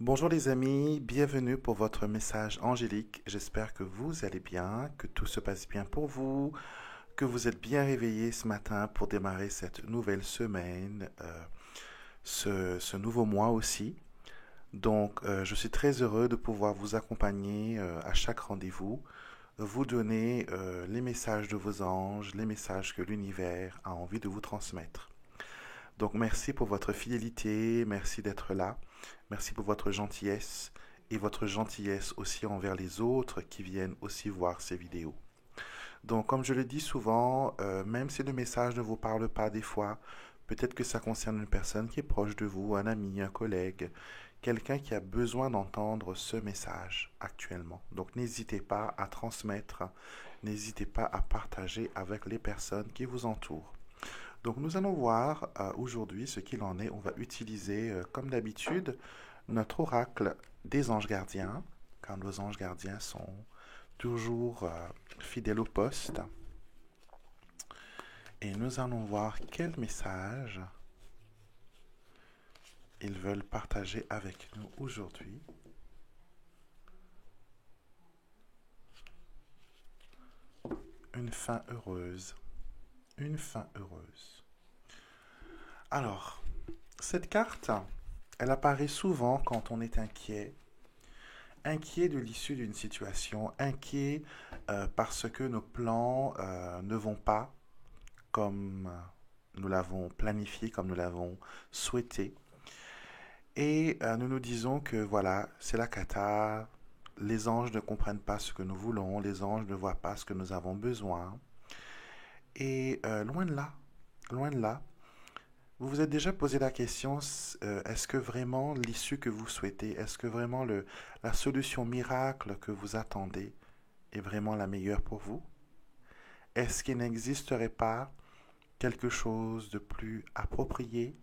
Bonjour les amis, bienvenue pour votre message angélique. J'espère que vous allez bien, que tout se passe bien pour vous, que vous êtes bien réveillés ce matin pour démarrer cette nouvelle semaine, ce nouveau mois aussi. Donc, je suis très heureux de pouvoir vous accompagner à chaque rendez-vous, vous donner les messages de vos anges, les messages que l'univers a envie de vous transmettre. Donc merci pour votre fidélité, merci d'être là, merci pour votre gentillesse et votre gentillesse aussi envers les autres qui viennent aussi voir ces vidéos. Donc comme je le dis souvent, même si le message ne vous parle pas des fois, peut-être que ça concerne une personne qui est proche de vous, un ami, un collègue, quelqu'un qui a besoin d'entendre ce message actuellement. Donc n'hésitez pas à transmettre, n'hésitez pas à partager avec les personnes qui vous entourent. Donc nous allons voir aujourd'hui ce qu'il en est. On va utiliser, comme d'habitude, notre oracle des anges gardiens, car nos anges gardiens sont toujours fidèles au poste. Et nous allons voir quel message ils veulent partager avec nous aujourd'hui. Une fin heureuse. Une fin heureuse. Alors, cette carte, elle apparaît souvent quand on est inquiet, inquiet de l'issue d'une situation, inquiet parce que nos plans ne vont pas comme nous l'avons planifié, comme nous l'avons souhaité. Et nous nous disons que voilà, c'est la cata, les anges ne comprennent pas ce que nous voulons, les anges ne voient pas ce que nous avons besoin. Et loin de là, vous vous êtes déjà posé la question, est-ce que vraiment l'issue que vous souhaitez, est-ce que vraiment la solution miracle que vous attendez est vraiment la meilleure pour vous? Est-ce qu'il n'existerait pas quelque chose de plus approprié,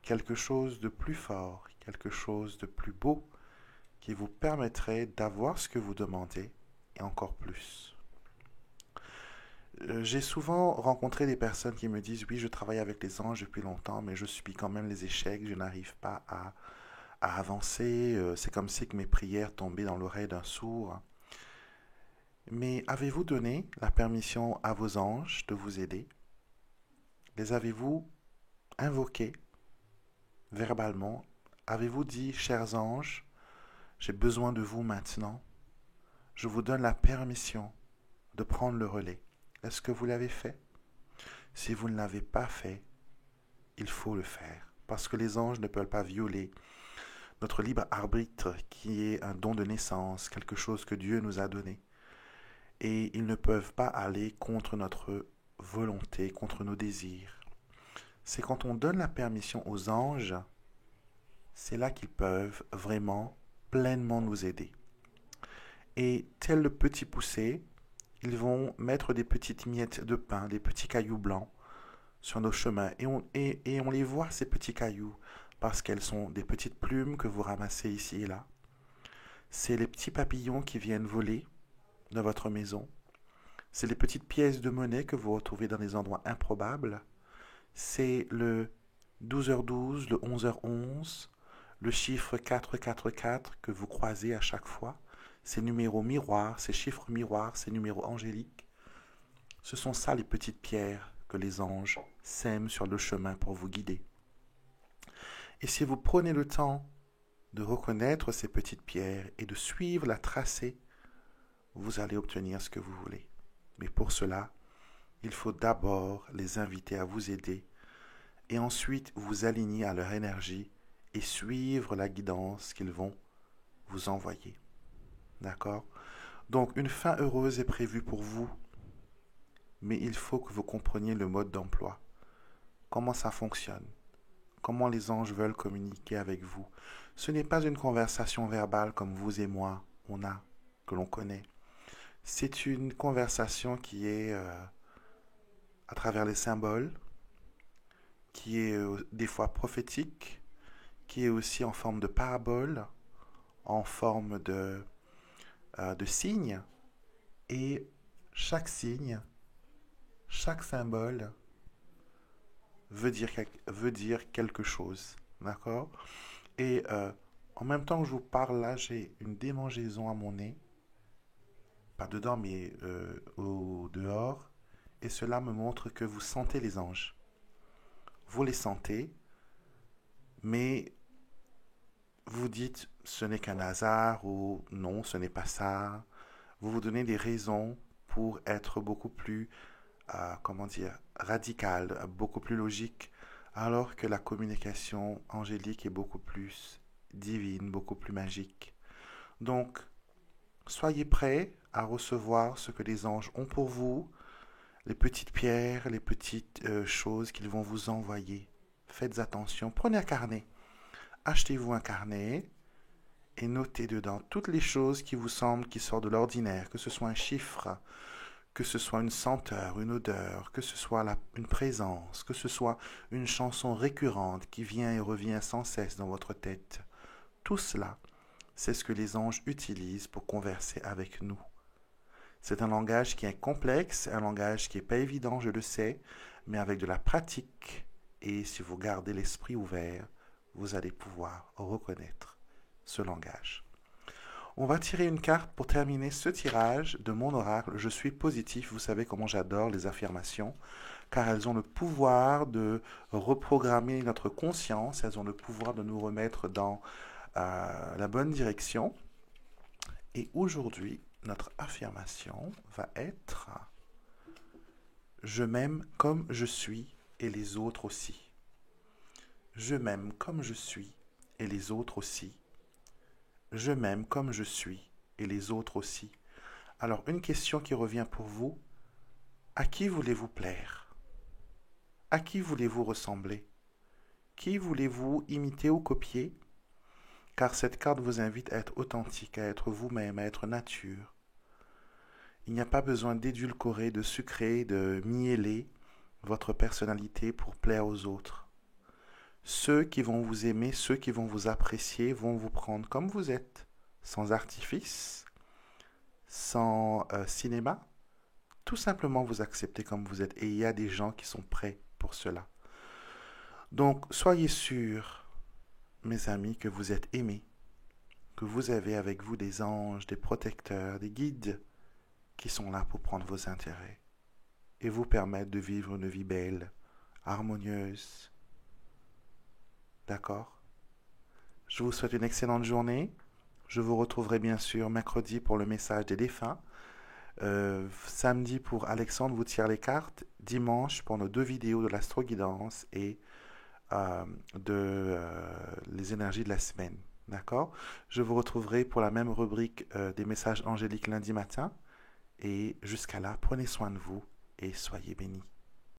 quelque chose de plus fort, quelque chose de plus beau qui vous permettrait d'avoir ce que vous demandez et encore plus? J'ai souvent rencontré des personnes qui me disent, oui, je travaille avec les anges depuis longtemps, mais je subis quand même les échecs, je n'arrive pas à avancer, c'est comme si que mes prières tombaient dans l'oreille d'un sourd. Mais avez-vous donné la permission à vos anges de vous aider? Les avez-vous invoqués verbalement? Avez-vous dit, chers anges, j'ai besoin de vous maintenant? Je vous donne la permission de prendre le relais. Est-ce que vous l'avez fait? Si vous ne l'avez pas fait, il faut le faire. Parce que les anges ne peuvent pas violer notre libre arbitre qui est un don de naissance, quelque chose que Dieu nous a donné. Et ils ne peuvent pas aller contre notre volonté, contre nos désirs. C'est quand on donne la permission aux anges, c'est là qu'ils peuvent vraiment pleinement nous aider. Et tel le petit poussé, ils vont mettre des petites miettes de pain, des petits cailloux blancs sur nos chemins. Et on les voit, ces petits cailloux, parce qu'elles sont des petites plumes que vous ramassez ici et là. C'est les petits papillons qui viennent voler dans votre maison. C'est les petites pièces de monnaie que vous retrouvez dans des endroits improbables. C'est le 12h12, le 11h11, le chiffre 444 que vous croisez à chaque fois. Ces numéros miroirs, ces chiffres miroirs, ces numéros angéliques. Ce sont ça les petites pierres que les anges sèment sur le chemin pour vous guider. Et si vous prenez le temps de reconnaître ces petites pierres et de suivre la tracée, vous allez obtenir ce que vous voulez. Mais pour cela, il faut d'abord les inviter à vous aider et ensuite vous aligner à leur énergie et suivre la guidance qu'ils vont vous envoyer. D'accord? Donc une fin heureuse est prévue pour vous, mais il faut que vous compreniez le mode d'emploi. Comment ça fonctionne? Comment les anges veulent communiquer avec vous? Ce n'est pas une conversation verbale comme vous et moi, que l'on connaît. C'est une conversation qui est à travers les symboles, qui est des fois prophétique, qui est aussi en forme de parabole, en forme de signes. Et chaque signe, chaque symbole veut dire quelque chose. D'accord? Et En même temps que je vous parle là, j'ai une démangeaison à mon nez, pas dedans mais au dehors, et cela me montre que vous sentez les anges. Vous les sentez, mais vous dites ce n'est qu'un hasard ou non, ce n'est pas ça. Vous vous donnez des raisons pour être beaucoup plus, comment dire, radical, beaucoup plus logique, alors que la communication angélique est beaucoup plus divine, beaucoup plus magique. Donc, soyez prêts à recevoir ce que les anges ont pour vous, les petites pierres, les petites choses qu'ils vont vous envoyer. Faites attention, prenez un carnet. Achetez-vous un carnet et notez dedans toutes les choses qui vous semblent qui sortent de l'ordinaire, que ce soit un chiffre, que ce soit une senteur, une odeur, que ce soit une présence, que ce soit une chanson récurrente qui vient et revient sans cesse dans votre tête. Tout cela, c'est ce que les anges utilisent pour converser avec nous. C'est un langage qui est complexe, un langage qui n'est pas évident, je le sais, mais avec de la pratique et si vous gardez l'esprit ouvert, vous allez pouvoir reconnaître ce langage. On va tirer une carte pour terminer ce tirage de mon oracle. Je suis positif, vous savez comment j'adore les affirmations, car elles ont le pouvoir de reprogrammer notre conscience, elles ont le pouvoir de nous remettre dans la bonne direction. Et aujourd'hui, notre affirmation va être « Je m'aime comme je suis et les autres aussi. Je m'aime comme je suis et les autres aussi. Je m'aime comme je suis et les autres aussi. » Alors, une question qui revient pour vous. À qui voulez-vous plaire? À qui voulez-vous ressembler? Qui voulez-vous imiter ou copier? Car cette carte vous invite à être authentique, à être vous-même, à être nature. Il n'y a pas besoin d'édulcorer, de sucrer, de mieler votre personnalité pour plaire aux autres. Ceux qui vont vous aimer, ceux qui vont vous apprécier, vont vous prendre comme vous êtes, sans artifice, sans cinéma, tout simplement vous accepter comme vous êtes. Et il y a des gens qui sont prêts pour cela. Donc, soyez sûrs, mes amis, que vous êtes aimés, que vous avez avec vous des anges, des protecteurs, des guides qui sont là pour prendre vos intérêts et vous permettre de vivre une vie belle, harmonieuse. D'accord? Je vous souhaite une excellente journée. Je vous retrouverai bien sûr mercredi pour le message des défunts. Samedi pour Alexandre vous tire les cartes. Dimanche pour nos 2 vidéos de l'astro-guidance et les énergies de la semaine. D'accord? Je vous retrouverai pour la même rubrique des messages angéliques lundi matin. Et jusqu'à là, prenez soin de vous et soyez bénis.